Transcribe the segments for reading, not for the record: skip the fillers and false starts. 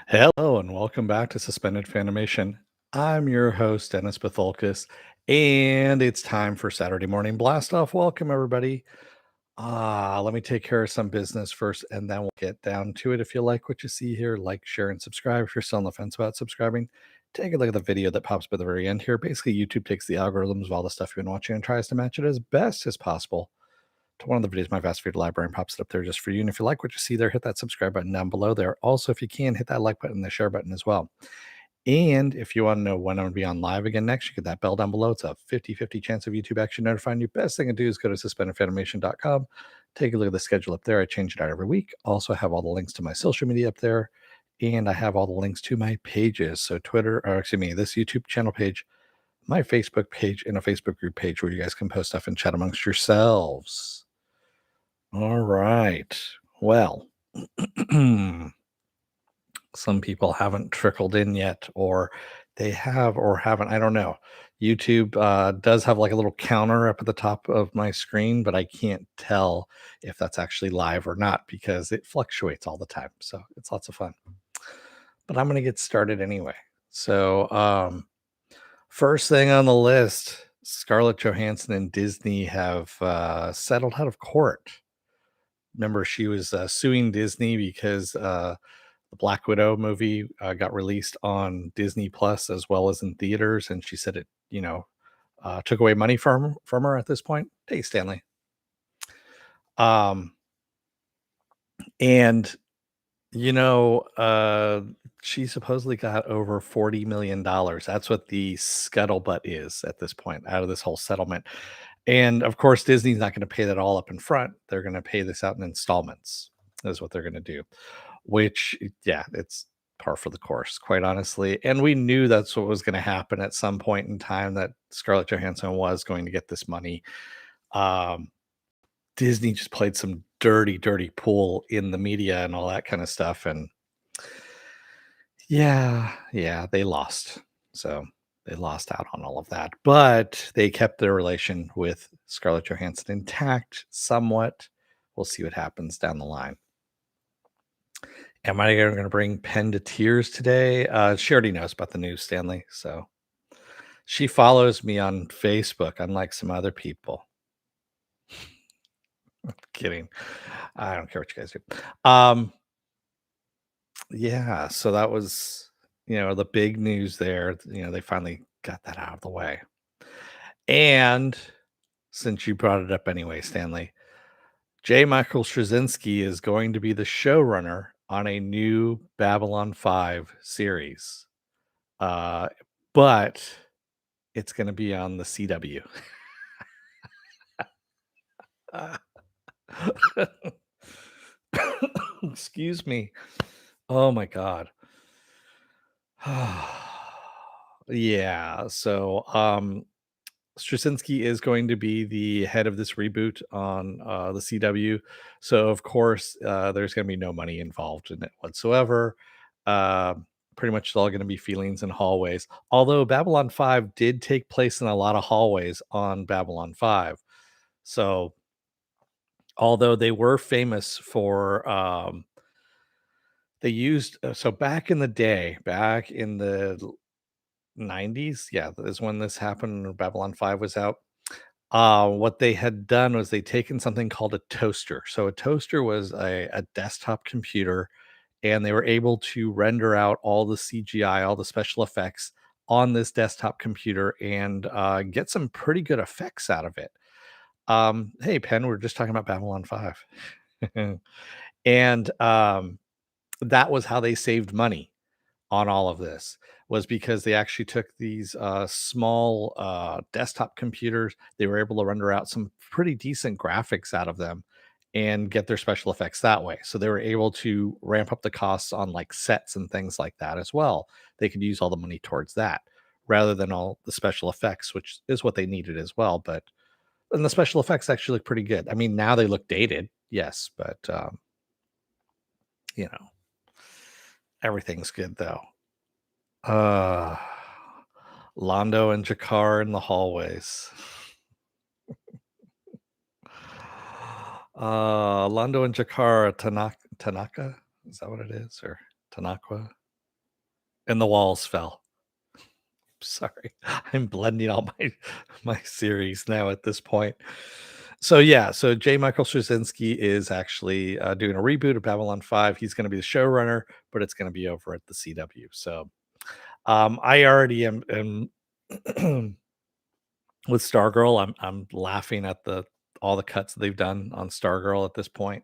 Hello and welcome back to Suspended Fanimation. I'm your host, Dennis Bithoulkas, and it's time for Saturday Morning Blast Off. Welcome, everybody. Let me take care of some business first, and then we'll get down to it. If you like what you see here, like, share, and subscribe. If you're still on the fence about subscribing, take a look at the video that pops up at the very end here. Basically, YouTube takes the algorithms of all the stuff you've been watching and tries to match it as best as possible to one of the videos, my vast video library, and pops it up there just for you. And if you like what you see there, hit that subscribe button down below there. Also, if you can, hit that like button and the share button as well. And if you want to know when I'm going to be on live again next, you get that bell down below. It's a 50-50 chance of YouTube actually notifying you. Best thing to do is go to suspendedfanimation.com. Take a look at the schedule up there. I change it out every week. Also have all the links to my social media up there. And I have all the links to my pages. So Twitter, or excuse me, this YouTube channel page, my Facebook page, and a Facebook group page where you guys can post stuff and chat amongst yourselves. All right. Well, some people haven't trickled in yet, or they have or haven't. I don't know. YouTube does have like a little counter up at the top of my screen, but I can't tell if that's actually live or not because it fluctuates all the time. So it's lots of fun. But I'm going to get started anyway. So, first thing on the list, Scarlett Johannson and Disney have settled out of court. Remember, she was suing Disney because the Black Widow movie got released on Disney Plus as well as in theaters, and she said it, took away money from her at this point. Hey, Stanley. Um, and she supposedly got over $40 million. That's what the scuttlebutt is at this point out of this whole settlement. And of course, Disney's not going to pay that all up in front. They're going to pay this out in installments, is what they're going to do, which, yeah, it's par for the course, quite honestly. And we knew that's what was going to happen at some point in time, that Scarlett Johansson was going to get this money. Disney just played some dirty pool in the media and all that kind of stuff. And yeah, they lost. So they lost out on all of that, but they kept their relation with Scarlett Johansson intact somewhat. We'll see what happens down the line. Am I going to bring Pen to tears today? She already knows about the news, Stanley. So she follows me on Facebook, unlike some other people. Kidding. I don't care what you guys do. Yeah, so that was, the big news there. They finally got that out of the way. And since you brought it up anyway, Stanley, Michael Straczynski is going to be the showrunner on a new Babylon 5 series. But it's going to be on the CW. Excuse me. Oh my God. Yeah. So, Straczynski is going to be the head of this reboot on the CW. So, of course, there's going to be no money involved in it whatsoever. Uh, Pretty much it's all going to be feelings and hallways. Although Babylon 5 did take place in a lot of hallways on Babylon 5. So, although they were famous for, they used, so back in the day, back in the 90s, yeah, that is when this happened. Babylon 5 was out. What they had done was they'd taken something called a toaster. So a toaster was a desktop computer, and they were able to render out all the CGI, all the special effects on this desktop computer and get some pretty good effects out of it. Hey, Penn, we're just talking about Babylon 5. And that was how they saved money on all of this, was because they actually took these small desktop computers. They were able to render out some pretty decent graphics out of them and get their special effects that way. So they were able to ramp up the costs on like sets and things like that as well. They could use all the money towards that rather than all the special effects, which is what they needed as well. But and the special effects actually look pretty good. I mean, now they look dated, yes, but you know, everything's good though. Uh Londo and Jakar in the hallways. Londo and Jakar Tanaka. Is that what it is? Or Tanakwa? and the walls fell. Sorry, I'm blending all my series now at this point. So yeah, so J. Michael Straczynski is actually doing a reboot of Babylon 5. He's going to be the showrunner, but it's going to be over at the CW. So I already am with Stargirl. I'm laughing at the all the cuts they've done on Stargirl at this point.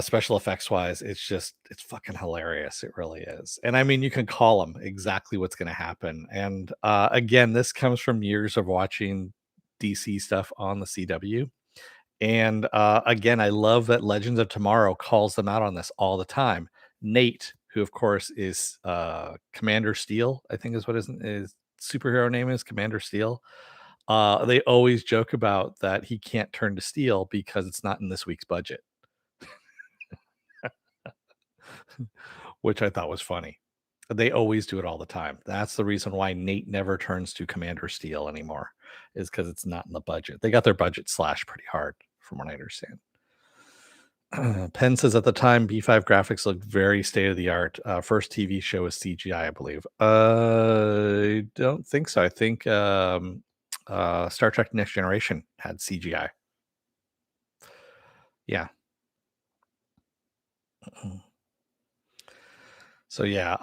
Special effects wise, it's fucking hilarious. It really is. And I mean, you can call them exactly what's going to happen. And again, this comes from years of watching DC stuff on the CW. And again, I love that Legends of Tomorrow calls them out on this all the time. Nate, who of course is Commander Steel, I think is what his superhero name is, Commander Steel. They always joke about that he can't turn to steel because it's not in this week's budget, which I thought was funny. They always do it all the time. That's the reason why Nate never turns to Commander Steel anymore, is because it's not in the budget. They got their budget slashed pretty hard, from what I understand. Penn says at the time, B5 graphics looked very state of the art. First TV show was CGI, I believe. I don't think so. I think Star Trek Next Generation had CGI. Yeah. So yeah.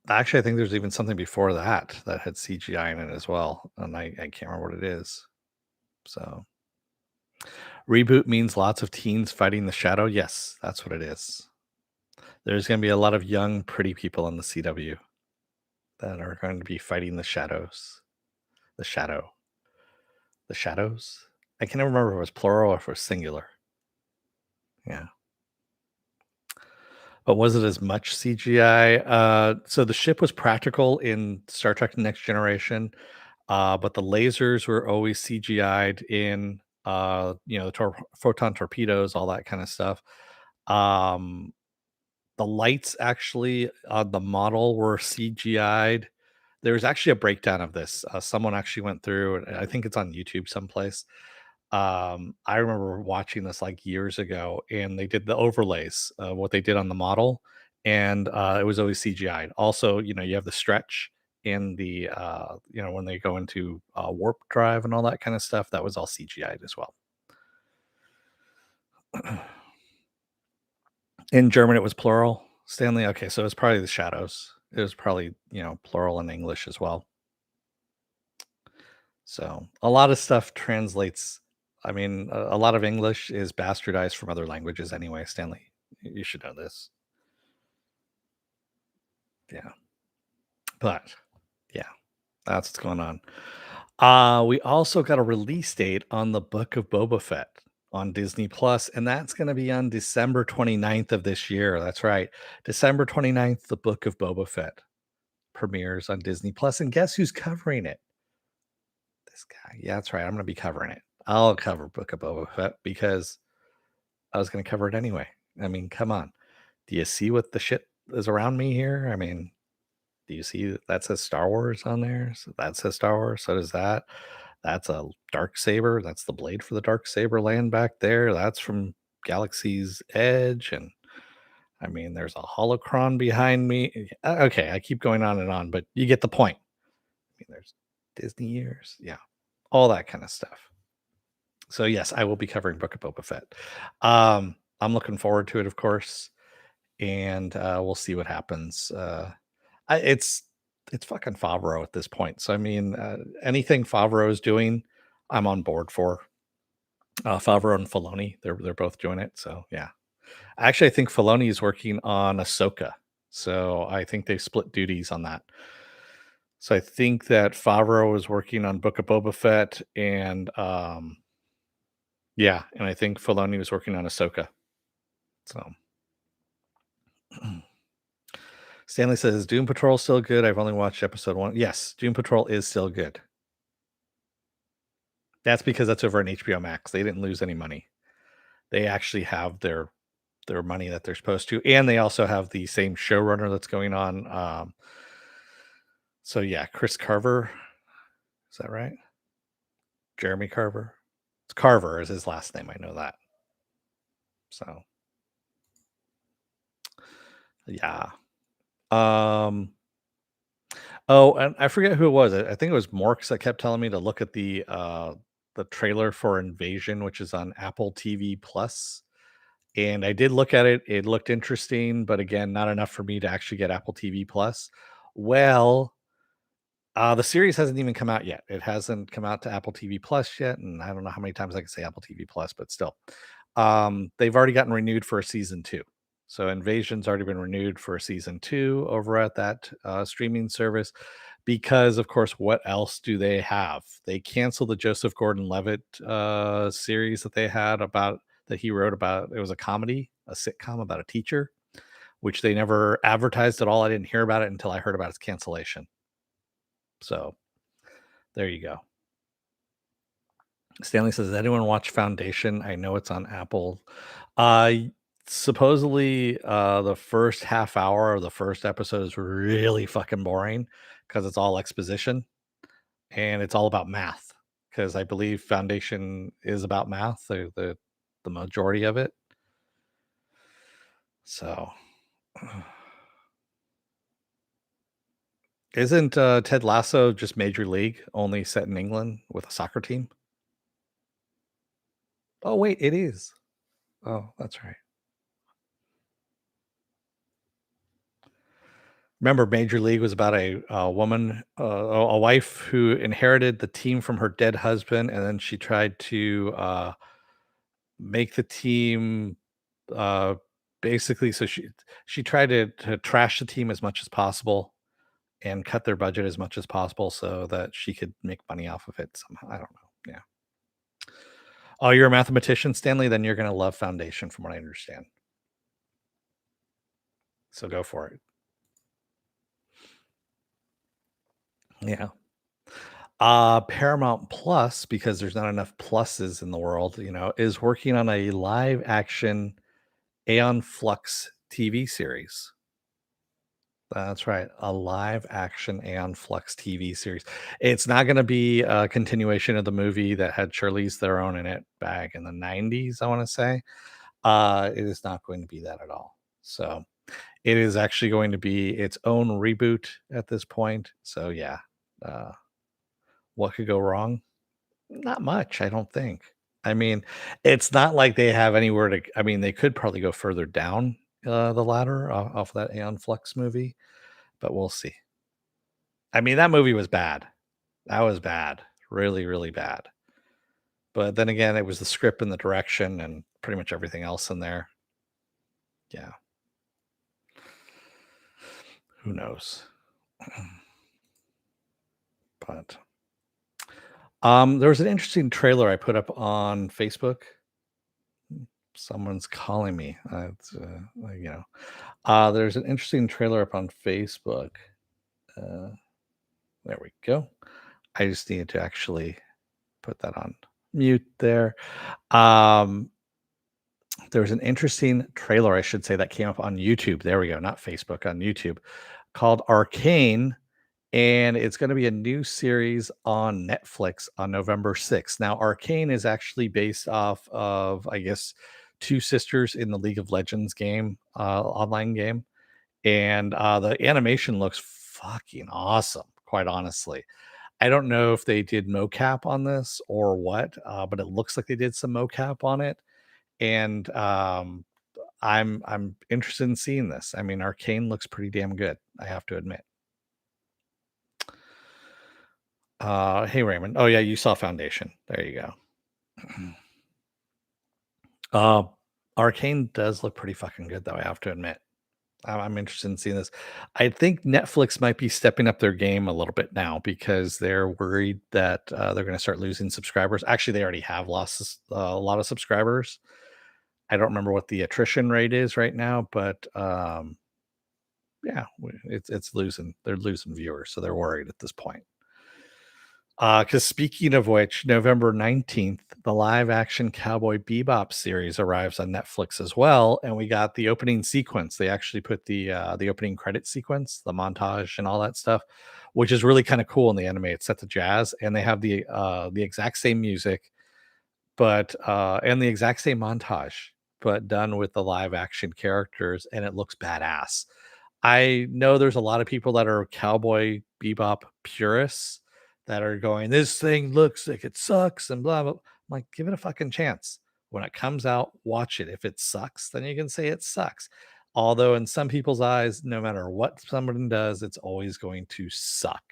Actually, I think there's even something before that that had CGI in it as well, and I can't remember what it is. So reboot means lots of teens fighting the shadow. Yes, that's what it is. There's going to be a lot of young, pretty people in the CW that are going to be fighting the shadows. The shadow. The shadows? I can't remember if it was plural or if it was singular. Yeah. But was it as much CGI? So the ship was practical in Star Trek Next Generation, but the lasers were always CGI'd in, the photon torpedoes, all that kind of stuff. Um, the lights actually on the model were CGI'd. There was actually a breakdown of this. Someone actually went through, and I think it's on YouTube someplace. I remember watching this like years ago, and they did the overlays, what they did on the model, and it was always CGI'd. Also, you have the stretch in the, when they go into warp drive and all that kind of stuff, that was all CGI'd as well. In German, it was plural. Stanley, okay, so it's probably the shadows. It was probably, plural in English as well. So a lot of stuff translates. I mean, a lot of English is bastardized from other languages anyway, Stanley. You should know this. Yeah. But yeah, that's what's going on. We also got a release date on the Book of Boba Fett on Disney Plus, and that's going to be on December 29th of this year. That's right. December 29th, the Book of Boba Fett premieres on Disney Plus. And guess who's covering it? This guy. Yeah, that's right. I'm going to be covering it. I'll cover Book of Boba Fett because I was going to cover it anyway. I mean, come on. Do you see what the shit is around me here? I mean, do you see that says Star Wars on there? So that says Star Wars. So does that. That's a dark saber. That's the blade for the dark saber land back there. That's from Galaxy's Edge. And I mean, there's a holocron behind me. Okay, I keep going on, but you get the point. I mean, there's Disney years. Yeah. All that kind of stuff. So yes, I will be covering Book of Boba Fett. I'm looking forward to it, of course, and we'll see what happens. It's fucking Favreau at this point. So I mean, anything Favreau is doing, I'm on board for. Favreau and Filoni, they're both doing it. So yeah, actually, I think Filoni is working on Ahsoka. So I think they've split duties on that. So I think that Favreau is working on Book of Boba Fett, and yeah, and I think Filoni was working on Ahsoka. So Stanley says Doom Patrol still good. I've only watched episode 1. Yes, Doom Patrol is still good. That's because that's over on HBO Max. They didn't lose any money. They actually have their money that they're supposed to, and they also have the same showrunner that's going on. So yeah, Chris Carver, is that right? Jeremy Carver. It's Carver is his last name. I know that. So Yeah. Um, oh, and I forget who it was. I think it was Morks that kept telling me to look at the trailer for Invasion, which is on Apple TV Plus. And I did look at it. It looked interesting, but again, not enough for me to actually get Apple TV Plus. Well, the series hasn't even come out yet. It hasn't come out to Apple TV Plus yet, and I don't know how many times I can say Apple TV Plus, but still. They've already gotten renewed for a season 2. So Invasion's already been renewed for a season 2 over at that streaming service because, of course, what else do they have? They canceled the Joseph Gordon-Levitt series that they had about that he wrote about. It was a comedy, a sitcom about a teacher, which they never advertised at all. I didn't hear about it until I heard about its cancellation. So there you go. Stanley says, "Does anyone watch Foundation? I know it's on Apple." Supposedly, the first half hour of the first episode is really fucking boring because it's all exposition and it's all about math. Because I believe Foundation is about math, the majority of it. So, isn't Ted Lasso just Major League, only set in England with a soccer team? Oh wait, it is. Oh, that's right. Remember, Major League was about a woman, a wife who inherited the team from her dead husband, and then she tried to make the team uh, basically. So she tried to trash the team as much as possible and cut their budget as much as possible so that she could make money off of it somehow. I don't know. Yeah. Oh, you're a mathematician, Stanley? Then you're going to love Foundation, from what I understand. So go for it. Yeah. Paramount Plus, because there's not enough pluses in the world, is working on a live action Aeon Flux TV series. That's right, a live action Aeon Flux TV series. It's not going to be a continuation of the movie that had Charlize Theron in it back in the 90s, I want to say. It is not going to be that at all. So it is actually going to be its own reboot at this point. So yeah, uh, what could go wrong? Not much, I don't think. I mean, it's not like they have anywhere to. I mean, they could probably go further down the ladder off that Aeon Flux movie, but we'll see. I mean, that movie was bad. That was bad. Really, really bad. But then again, it was the script and the direction and pretty much everything else in there. Yeah. Who knows? But there was an interesting trailer I put up on Facebook. Someone's calling me. There's an interesting trailer up on Facebook. Uh, there we go. I just needed to actually put that on mute there. Um, there's an interesting trailer, I should say, that came up on YouTube. There we go, not Facebook, on YouTube, called Arcane, and it's going to be a new series on Netflix on November 6th. Now, Arcane is actually based off of, I guess, two sisters in the League of Legends game, online game, and the animation looks fucking awesome, quite honestly. I don't know if they did mocap on this or what, but it looks like they did some mocap on it, and I'm interested in seeing this. I mean, Arcane looks pretty damn good, I have to admit. Hey Raymond. Oh yeah, you saw Foundation. There you go. Uh, Arcane does look pretty fucking good, though. I have to admit. I'm interested in seeing this. I think Netflix might be stepping up their game a little bit now because they're worried that they're going to start losing subscribers. Actually, they already have lost a lot of subscribers. I don't remember what the attrition rate is right now, but yeah, it's losing. They're losing viewers, so they're worried at this point. Because speaking of which, November 19th, the live action Cowboy Bebop series arrives on Netflix as well. And we got the opening sequence. They actually put the opening credit sequence, the montage and all that stuff, which is really kind of cool in the anime. It's set to jazz, and they have the exact same music, but and the exact same montage. but done with the live action characters, and it looks badass. I know there's a lot of people that are Cowboy Bebop purists that are going, "This thing looks like it sucks," and blah blah. I'm like, give it a fucking chance. When it comes out, watch it. If it sucks, then you can say it sucks. Although in some people's eyes, no matter what someone does, it's always going to suck.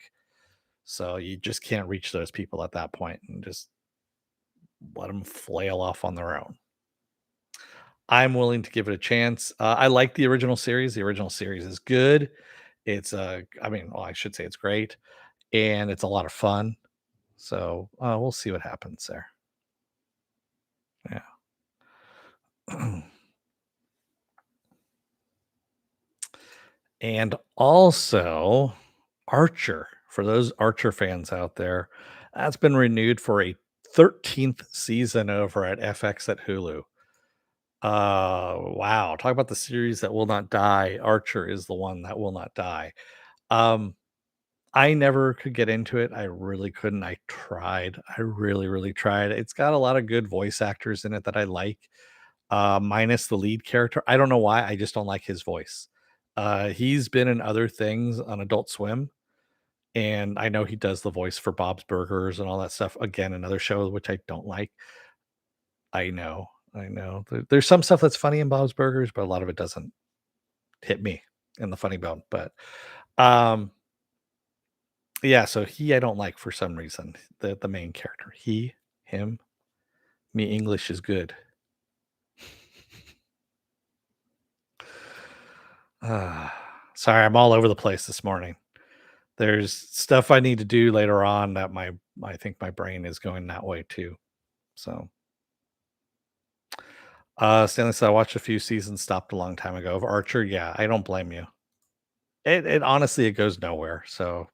So you just can't reach those people at that point and just let them flail off on their own. I'm willing to give it a chance. I like the original series. The original series is good. It's I mean, well, I should say it's great, and it's a lot of fun. So we'll see what happens there. Yeah. And also, Archer. For those Archer fans out there, that's been renewed for a 13th season over at FX at Hulu. Wow. Talk about the series that will not die. Archer is the one that will not die. Um, I never could get into it. I really couldn't. I tried. I really, really tried. It's got a lot of good voice actors in it that I like, minus the lead character. I don't know why. I just don't like his voice. He's been in other things on Adult Swim, and I know he does the voice for Bob's Burgers and all that stuff. Again, another show which I don't like. I know. I know. There's some stuff that's funny in Bob's Burgers, but a lot of it doesn't hit me in the funny bone. But um yeah, so he I don't like for some reason. The main character. Him, me English is good. Ah, sorry, I'm all over the place this morning. There's stuff I need to do later on that I think my brain is going that way too. So Stanley said I watched a few seasons, stopped a long time ago. Of Archer, yeah, I don't blame you. It honestly it goes nowhere, so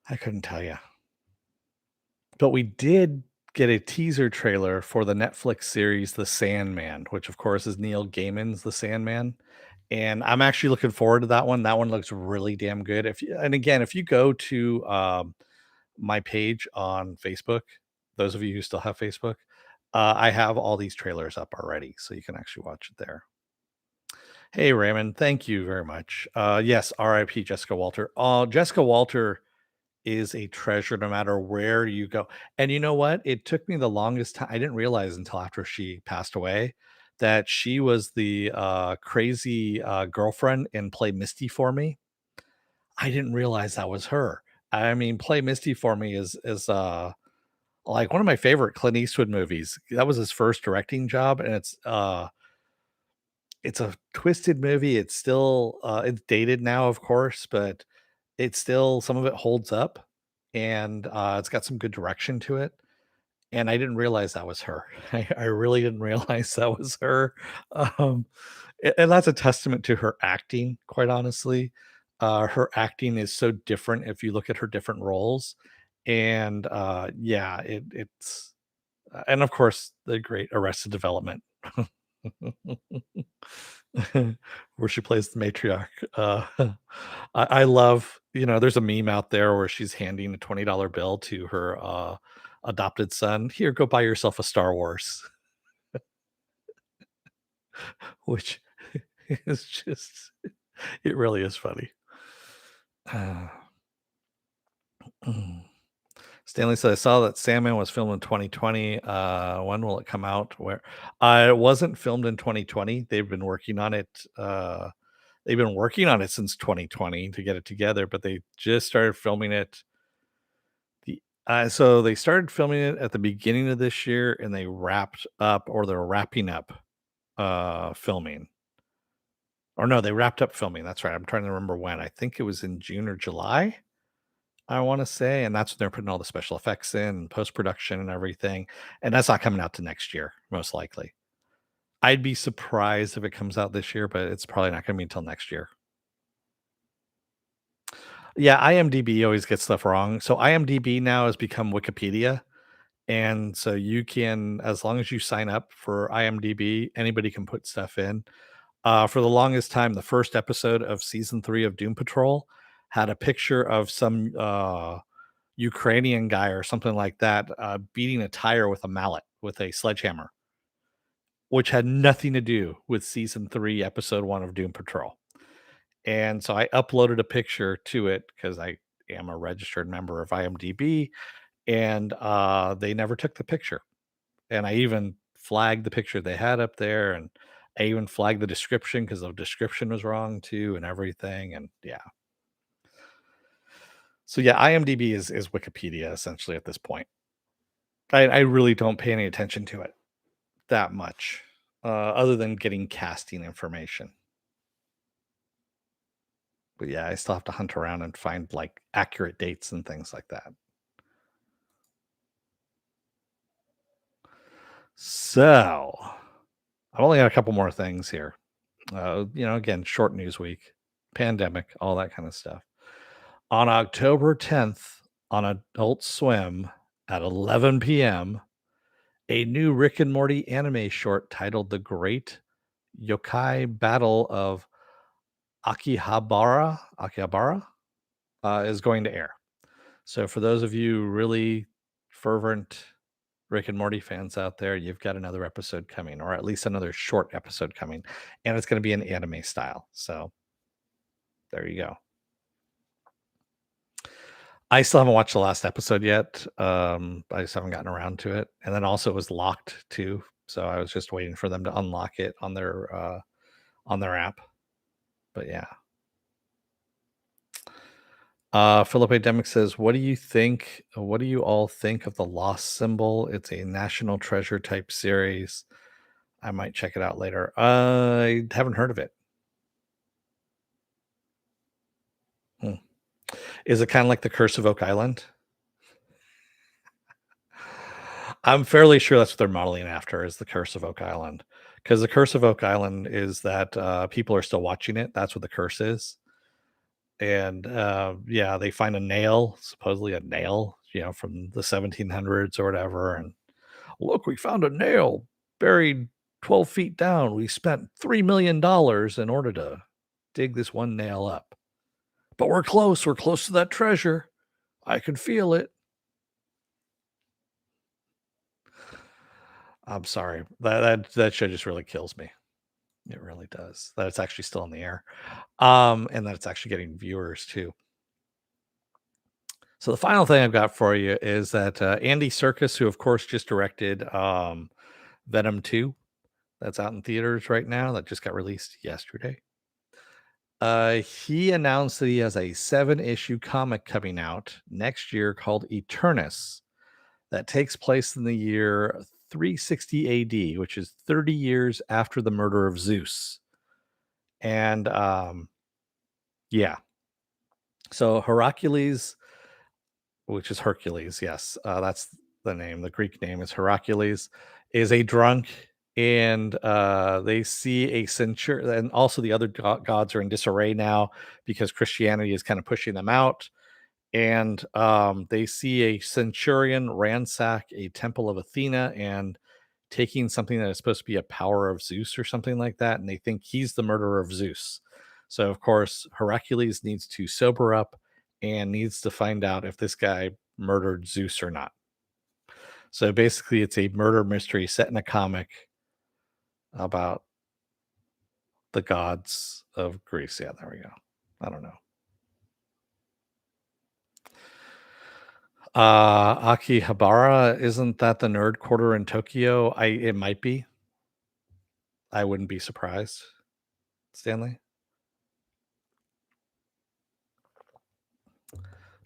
I couldn't tell you. But we did get a teaser trailer for the Netflix series The Sandman, which of course is Neil Gaiman's The Sandman. And I'm actually looking forward to that one. That one looks really damn good. If you, and again, if you go to my page on Facebook, those of you who still have Facebook, I have all these trailers up already, so you can actually watch it there. Hey Raymond, thank you very much. Yes, R.I.P. Jessica Walter. Jessica Walter is a treasure no matter where you go. And you know what? It took me the longest time. I didn't realize until after she passed away that she was the crazy girlfriend in Play Misty for Me. I didn't realize that was her. I mean, Play Misty for Me is like one of my favorite Clint Eastwood movies. That was his first directing job, and it's a twisted movie. It's still it's dated now, of course, but it's still some of it holds up, and, it's got some good direction to it, and I didn't realize that was her. I really didn't realize that was her, um, and that's a testament to her acting, quite honestly. Her acting is so different if you look at her different roles, and, yeah, it's and of course, the great Arrested Development. Where she plays the matriarch. I love, there's a meme out there where she's handing a $20 bill to her adopted son. Here, go buy yourself a Star Wars, which is just, it really is funny. Uh, Stanley said, I saw that Sandman was filmed in 2020. When will it come out? Where it wasn't filmed in 2020. They've been working on it. They've been working on it since 2020 to get it together, but they just started filming it. So they started filming it at the beginning of this year, and they wrapped up, or they're wrapping up filming. Or no, they wrapped up filming. That's right. I'm trying to remember when. I think it was in June or July. I want to say, and that's when they're putting all the special effects in, post production, and everything. And that's not coming out to next year, most likely. I'd be surprised if it comes out this year, but it's probably not going to be until next year. Yeah, IMDb always gets stuff wrong. So IMDb now has become Wikipedia. And so you can, as long as you sign up for IMDb, anybody can put stuff in. For the longest time, the first episode of season 3 of Doom Patrol had a picture of some Ukrainian guy or something like that beating a tire with a mallet, with a sledgehammer. which had nothing to do with season 3, episode 1 of Doom Patrol. And so I uploaded a picture to it because I am a registered member of IMDb, and they never took the picture. And I even flagged the picture they had up there, and I even flagged the description because the description was wrong too, and everything. And yeah, so yeah, IMDb is Wikipedia essentially at this point. I really don't pay any attention to it that much, other than getting casting information. But yeah, I still have to hunt around and find like accurate dates and things like that. So I've only got a couple more things here. Again, short news week, pandemic, all that kind of stuff. On October 10th, on Adult Swim at 11 p.m., a new Rick and Morty anime short titled The Great Yokai Battle of Akihabara is going to air. So for those of you really fervent Rick and Morty fans out there, you've got another episode coming, or at least another short episode coming, and it's going to be an anime style. So there you go. I still haven't watched the last episode yet. I just haven't gotten around to it, and then also it was locked too, so I was just waiting for them to unlock it on their app. But yeah. Philip A. Demick says, "What do you think? What do you all think of the Lost Symbol? It's a national treasure type series. I might check it out later. I haven't heard of it. Hmm. Is it kind of like the Curse of Oak Island? I'm fairly sure that's what they're modeling after is the Curse of Oak Island, because the Curse of Oak Island is that people are still watching it. That's what the curse is. And yeah, they find a nail, supposedly a nail, from the 1700s or whatever, and look, we found a nail buried 12 feet down. We spent $3 million in order to dig this one nail up. But we're close. We're close to that treasure. I can feel it. I'm sorry. That show just really kills me. It really does. That it's actually still in the air. And that it's actually getting viewers too. So the final thing I've got for you is that Andy Serkis, who of course just directed Venom 2, that's out in theaters right now, that just got released yesterday. He announced that he has a 7-issue comic coming out next year called Eternus that takes place in the year 360 AD, which is 30 years after the murder of Zeus. And yeah, so Hercules, which is Hercules, yes, that's the name. The Greek name is Hercules, is a drunk, and they see a centurion, and also the other gods are in disarray now because Christianity is kind of pushing them out. And they see a centurion ransack a temple of Athena and taking something that is supposed to be a power of Zeus or something like that, and they think he's the murderer of Zeus. So of course Hercules needs to sober up and needs to find out if this guy murdered Zeus or not. So basically it's a murder mystery set in a comic about the gods of Greece. Yeah, there we go. I don't know. Akihabara, isn't that the nerd quarter in Tokyo? It might be. I wouldn't be surprised. Stanley?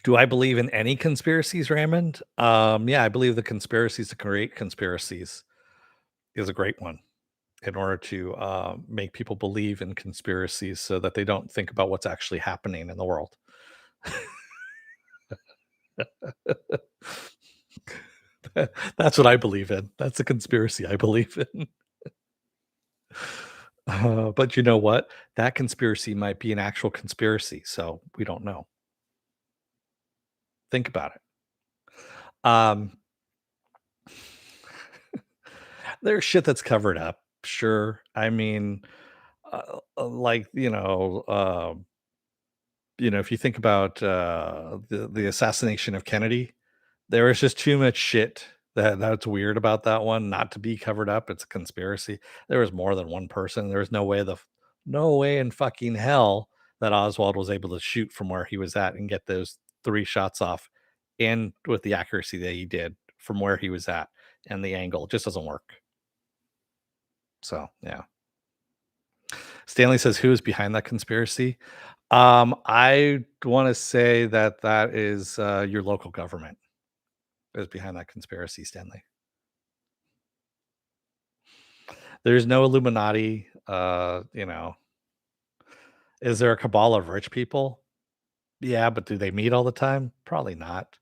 Do I believe in any conspiracies, Raymond? Yeah, I believe the conspiracies to create conspiracies is a great one in order to make people believe in conspiracies so that they don't think about what's actually happening in the world. That's what I believe in. That's a conspiracy I believe in. But you know what? That conspiracy might be an actual conspiracy, so we don't know. Think about it. Um, there's shit that's covered up. Sure. I mean, like if you think about the assassination of Kennedy, there was just too much shit That's weird about that one, not to be covered up. It's a conspiracy. There was more than one person. There was no way in fucking hell that Oswald was able to shoot from where he was at and get those 3 shots off and with the accuracy that he did from where he was at and the angle. It just doesn't work. So, yeah. Stanley says, "Who is behind that conspiracy?" I wanna say that that is, your local government is behind that conspiracy, Stanley. There's no Illuminati, is there a cabal of rich people? Yeah, but do they meet all the time? Probably not.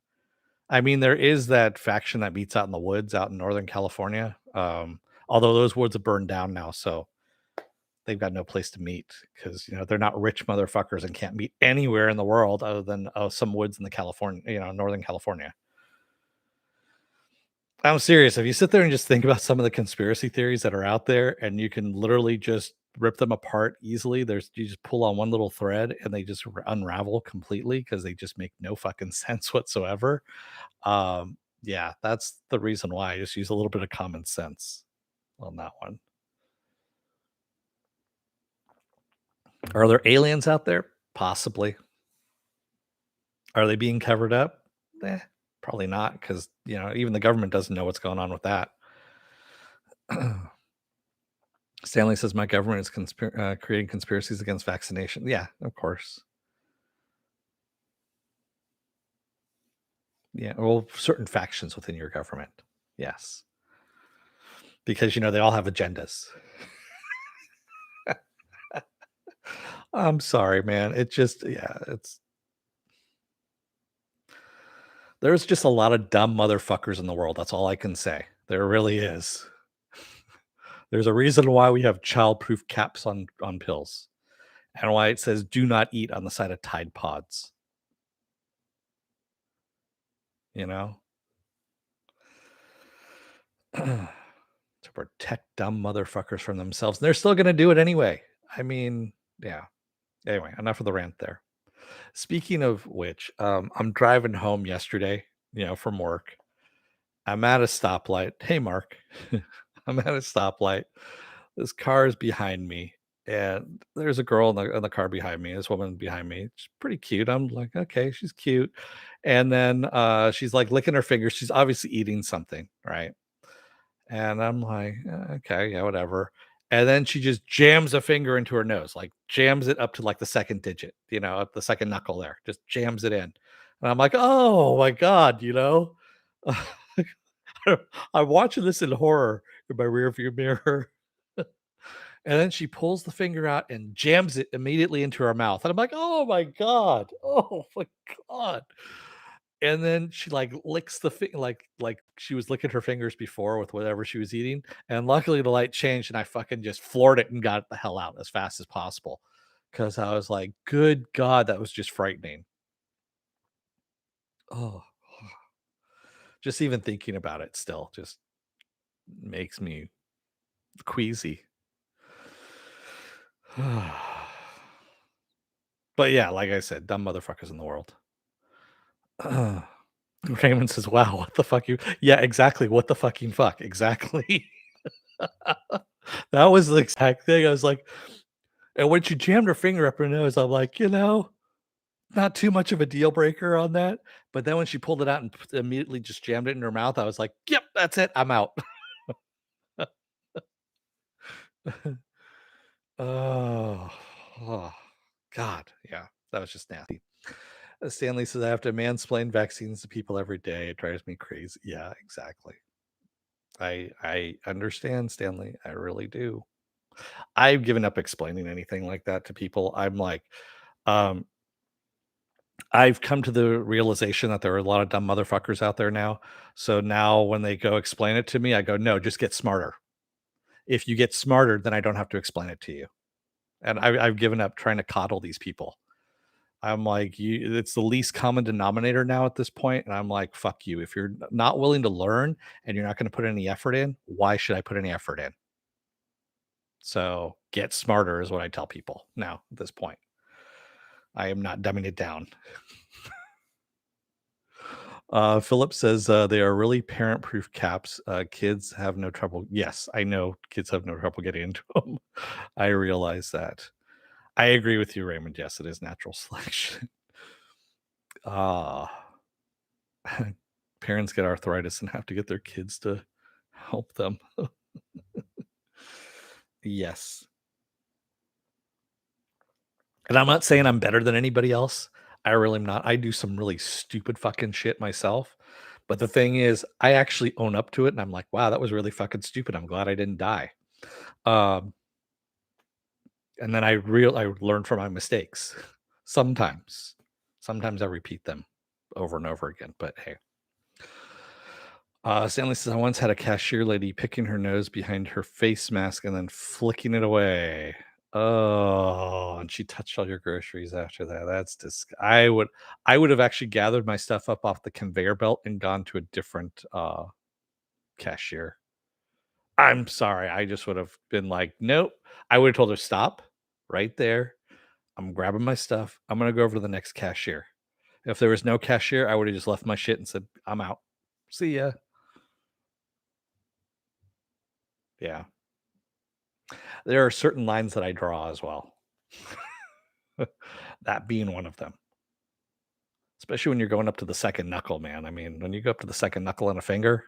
I mean, there is that faction that meets out in the woods out in Northern California, although those woods have burned down now, so they've got no place to meet because, they're not rich motherfuckers and can't meet anywhere in the world other than, some woods in the California Northern California. I'm serious. If you sit there and just think about some of the conspiracy theories that are out there and you can literally just rip them apart easily, you just pull on one little thread and they just unravel completely because they just make no fucking sense whatsoever. Yeah, that's the reason why I just use a little bit of common sense on that one. Are there aliens out there? Possibly. Are they being covered up? Eh, probably not because, even the government doesn't know what's going on with that. Stanley says my government is creating conspiracies against vaccination. Yeah, of course. Yeah, well, certain factions within your government. Yes, because they all have agendas. I'm sorry, man. It just yeah, there's just a lot of dumb motherfuckers in the world. That's all I can say. There really is. There's a reason why we have childproof caps on pills, and why it says "Do not eat" on the side of Tide Pods. You know, to protect dumb motherfuckers from themselves. And they're still going to do it anyway. I mean, yeah. Anyway, enough of the rant there. Speaking of which, I'm driving home yesterday, from work. I'm at a stoplight. Hey, Mark. I'm at a stoplight. This car is behind me, and there's a girl in the car behind me. This woman behind me. She's pretty cute. I'm like, okay, she's cute. And then she's like licking her fingers. She's obviously eating something, right? And I'm like, okay, yeah, whatever." And then she just jams a finger into her nose, like jams it up to like the second digit, at the second knuckle there, just jams it in. And I'm like, oh my God. I'm watching this in horror in my rearview mirror. And then she pulls the finger out and jams it immediately into her mouth. And I'm like, oh my God. Oh my God. And then she, like, licks the like she was licking her fingers before with whatever she was eating, and luckily the light changed, and I fucking just floored it and got the hell out as fast as possible, because I was like, "Good God, that was just frightening." Oh, just even thinking about it still just makes me queasy. But yeah, like I said, dumb motherfuckers in the world. Raymond says, "Wow, what the fuck you." Yeah, exactly, what the fucking fuck, exactly. That was the exact thing. I was like, and when she jammed her finger up her nose, I'm like, not too much of a deal breaker on that. But then when she pulled it out and immediately just jammed it in her mouth, I was like, "Yep, that's it. I'm out." Oh, oh, God, yeah, that was just nasty. Stanley says, "I have to mansplain vaccines to people every day. It drives me crazy." Yeah, exactly. I understand, Stanley. I really do. I've given up explaining anything like that to people. I'm like, um, I've come to the realization that there are a lot of dumb motherfuckers out there now. So now when they go explain it to me, I go, "No, just get smarter. If you get smarter, then I don't have to explain it to you." And I've given up trying to coddle these people. I'm like, it's the least common denominator now at this point, and I'm like, "Fuck you. If you're not willing to learn and you're not going to put any effort in, why should I put any effort in?" So get smarter is what I tell people now at this point. I am not dumbing it down. Philip says they are really parent-proof caps. Kids have no trouble. Yes, I know kids have no trouble getting into them. I realize that. I agree with you, Raymond. Yes, it is natural selection. Ah, parents get arthritis and have to get their kids to help them. Yes. And I'm not saying I'm better than anybody else. I really am not. I do some really stupid fucking shit myself. But the thing is, I actually own up to it and I'm like, wow, that was really fucking stupid. I'm glad I didn't die. Um, and then I learn from my mistakes. Sometimes. Sometimes I repeat them over and over again. But hey. Stanley says, I once had a cashier lady picking her nose behind her face mask and then flicking it away. Oh, and she touched all your groceries after that. That's I would have actually gathered my stuff up off the conveyor belt and gone to a different cashier. I'm sorry. I just would have been like, nope. I would have told her, stop right there. I'm grabbing my stuff. I'm gonna go over to the next cashier. If there was no cashier, I would have just left my shit and said, I'm out. See ya. Yeah. There are certain lines that I draw as well. That being one of them. Especially when you're going up to the second knuckle, man. I mean, when you go up to the second knuckle and a finger,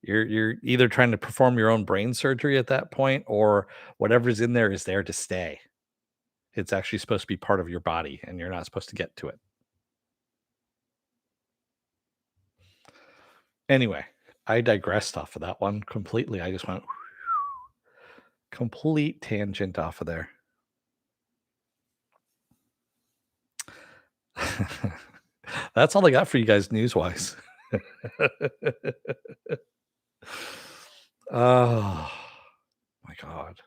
you're either trying to perform your own brain surgery at that point, or whatever's in there is there to stay. It's actually supposed to be part of your body, and you're not supposed to get to it. Anyway, I digressed off of that one completely. I just went complete tangent off of there. That's all I got for you guys news wise. Oh my god.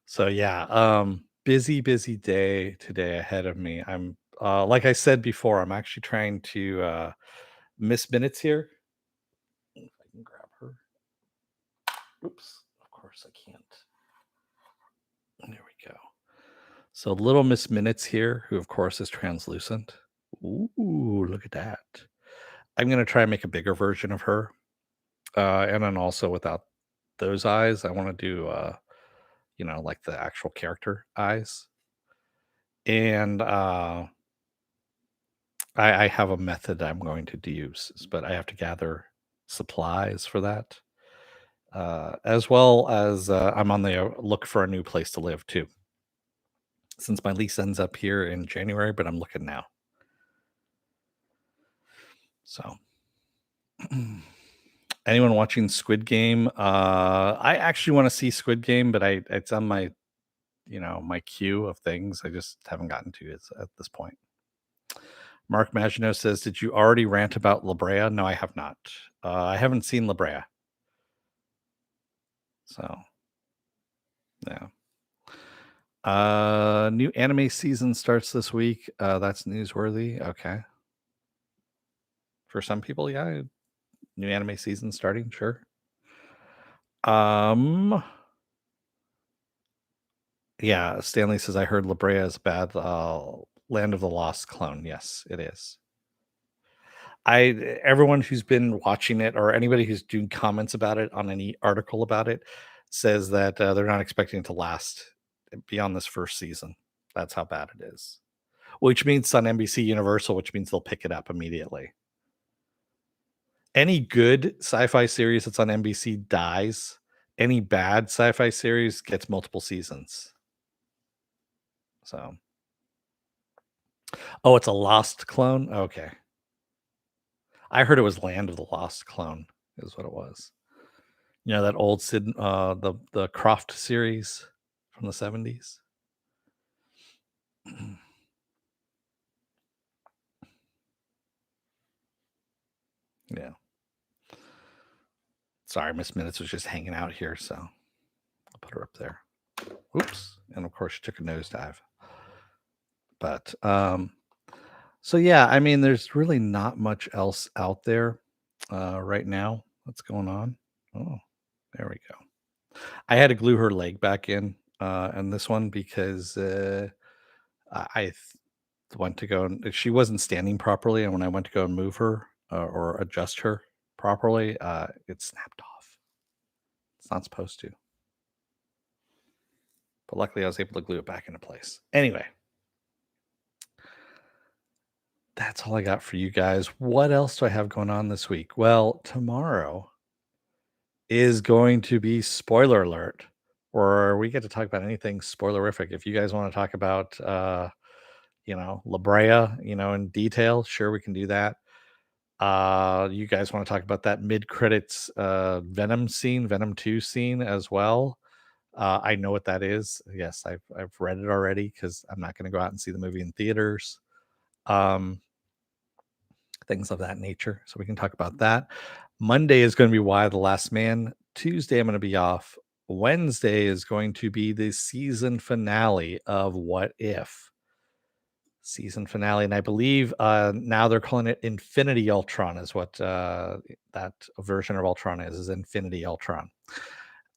So yeah, busy day today ahead of me. I'm like I said before, I'm actually trying to miss minutes here. If I can grab her. Oops, of course I can't. There we go. So little Miss Minutes here, who of course is translucent. Ooh, look at that. I'm gonna try and make a bigger version of her. And then also without those eyes, I want to do like the actual character eyes. And I have a method I'm going to use, but I have to gather supplies for that, as well as I'm on the look for a new place to live too. Since my lease ends up here in January, but I'm looking now. So, anyone watching Squid Game? I actually want to see Squid Game, but it's on my my queue of things. I just haven't gotten to it at this point. Mark Maginot says, "Did you already rant about La Brea?" No, I have not. I haven't seen La Brea. So, yeah. New anime season starts this week. That's newsworthy. Okay. For some people, yeah. New anime season starting, sure. Um, yeah, Stanley says I heard La Brea is bad. Land of the Lost clone. Yes, it is. Everyone who's been watching it or anybody who's doing comments about it on any article about it says that they're not expecting it to last beyond this first season. That's how bad it is. Which means it's on NBC Universal, which means they'll pick it up immediately. Any good sci-fi series that's on NBC dies. Any bad sci-fi series gets multiple seasons. So, oh, it's a Lost clone. Okay, I heard it was Land of the Lost clone. Is what it was. You know that old the Croft series from the 70s. Yeah. Sorry, Miss Minutes was just hanging out here, so I'll put her up there. Oops. And of course she took a nosedive. But so yeah, I mean there's really not much else out there right now. What's going on? Oh, there we go. I had to glue her leg back in this one because I went to go and she wasn't standing properly, and when I went to go and move her or adjust her properly, it snapped off. It's not supposed to. But luckily, I was able to glue it back into place. Anyway, that's all I got for you guys. What else do I have going on this week? Well, tomorrow is going to be spoiler alert, where we get to talk about anything spoilerific. If you guys want to talk about, La Brea, in detail, sure, we can do that. You guys want to talk about that mid-credits Venom 2 scene as well? I know what that is. Yes, I've read it already because I'm not going to go out and see the movie in theaters. Things of that nature. So we can talk about that. Monday is going to be Why the Last Man. Tuesday, I'm going to be off. Wednesday is going to be the season finale of What If. Season finale. And I believe now they're calling it Infinity Ultron is what that version of Ultron is Infinity Ultron.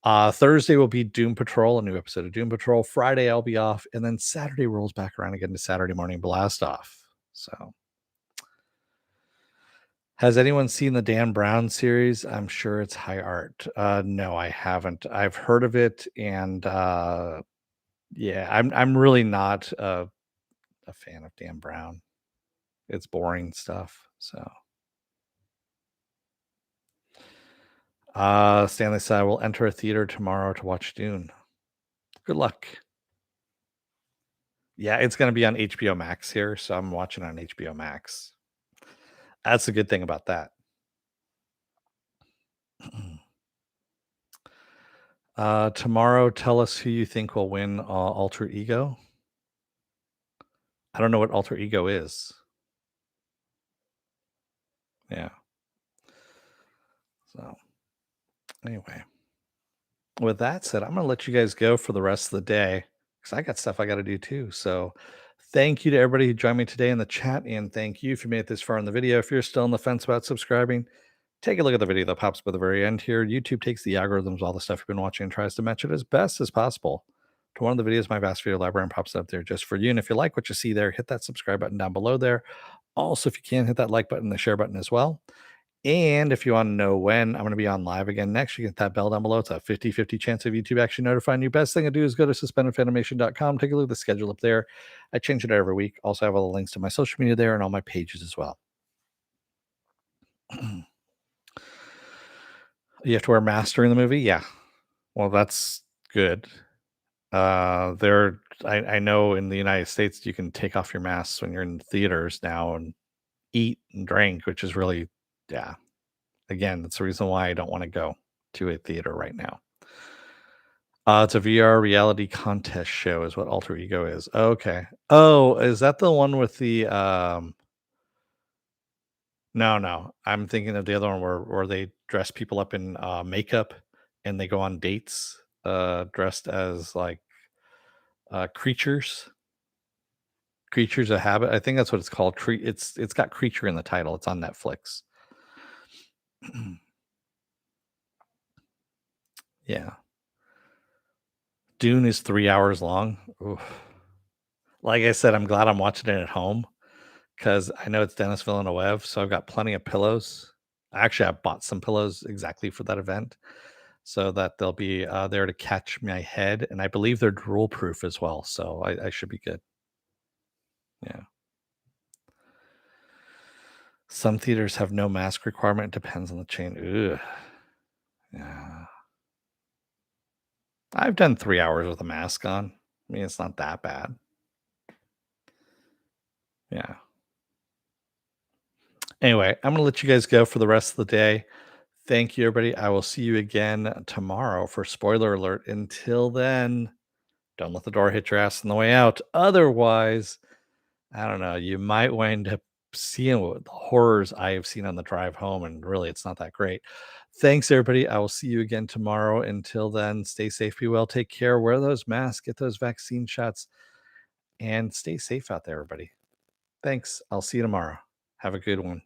Thursday will be Doom Patrol, a new episode of Doom Patrol. Friday, I'll be off. And then Saturday rolls back around again to Saturday morning blast off. So has anyone seen the Dan Brown series? I'm sure it's high art. No, I haven't. I've heard of it, and yeah, I'm really not a fan of Dan Brown. It's boring stuff. So, Stanley said I will enter a theater tomorrow to watch Dune. Good luck. Yeah, it's going to be on HBO Max here, so I'm watching on HBO Max. That's a good thing about that. Tomorrow, tell us who you think will win Alter Ego. I don't know what Alter Ego is. Yeah. So, anyway, with that said, I'm going to let you guys go for the rest of the day because I got stuff I got to do too. So, thank you to everybody who joined me today in the chat. And thank you if you made it this far in the video. If you're still on the fence about subscribing, take a look at the video that pops up at the very end here. YouTube takes the algorithms, all the stuff you've been watching, and tries to match it as best as possible to one of the videos, my vast video library, and pops up there just for you. And if you like what you see there, hit that subscribe button down below there. Also, if you can, hit that like button, the share button as well. And if you want to know when I'm going to be on live again next, you get that bell down below. It's a 50-50 chance of YouTube actually notifying you. Best thing to do is go to suspendedfanimation.com. Take a look at the schedule up there. I change it every week. Also have all the links to my social media there and all my pages as well. You have to wear masks during the movie? Yeah. Well, that's good. I know in the United States you can take off your masks when you're in theaters now and eat and drink, which is really, yeah. Again, that's the reason why I don't want to go to a theater right now. It's a VR reality contest show is what Alter Ego is. Okay. Oh, is that the one with the no. I'm thinking of the other one where they dress people up in makeup and they go on dates dressed as like creatures of habit. I think that's what it's called. It's got creature in the title. It's on Netflix. Yeah. Dune is 3 hours long. Oof. Like I said, I'm glad I'm watching it at home because I know it's Dennis Villeneuve, so I've got plenty of pillows. Actually, I bought some pillows exactly for that event so that they'll be there to catch my head, and I believe they're drool proof as well, so I should be good. Yeah. Some theaters have no mask requirement. It depends on the chain. Ugh. Yeah. I've done 3 hours with a mask on. I mean, it's not that bad. Yeah. Anyway, I'm going to let you guys go for the rest of the day. Thank you, everybody. I will see you again tomorrow for spoiler alert. Until then, don't let the door hit your ass on the way out. Otherwise, I don't know, you might wind up seeing what the horrors I have seen on the drive home, and really, it's not that great. Thanks, everybody. I will see you again tomorrow. Until then, stay safe, be well, take care, wear those masks, get those vaccine shots, and stay safe out there, everybody. Thanks. I'll see you tomorrow. Have a good one.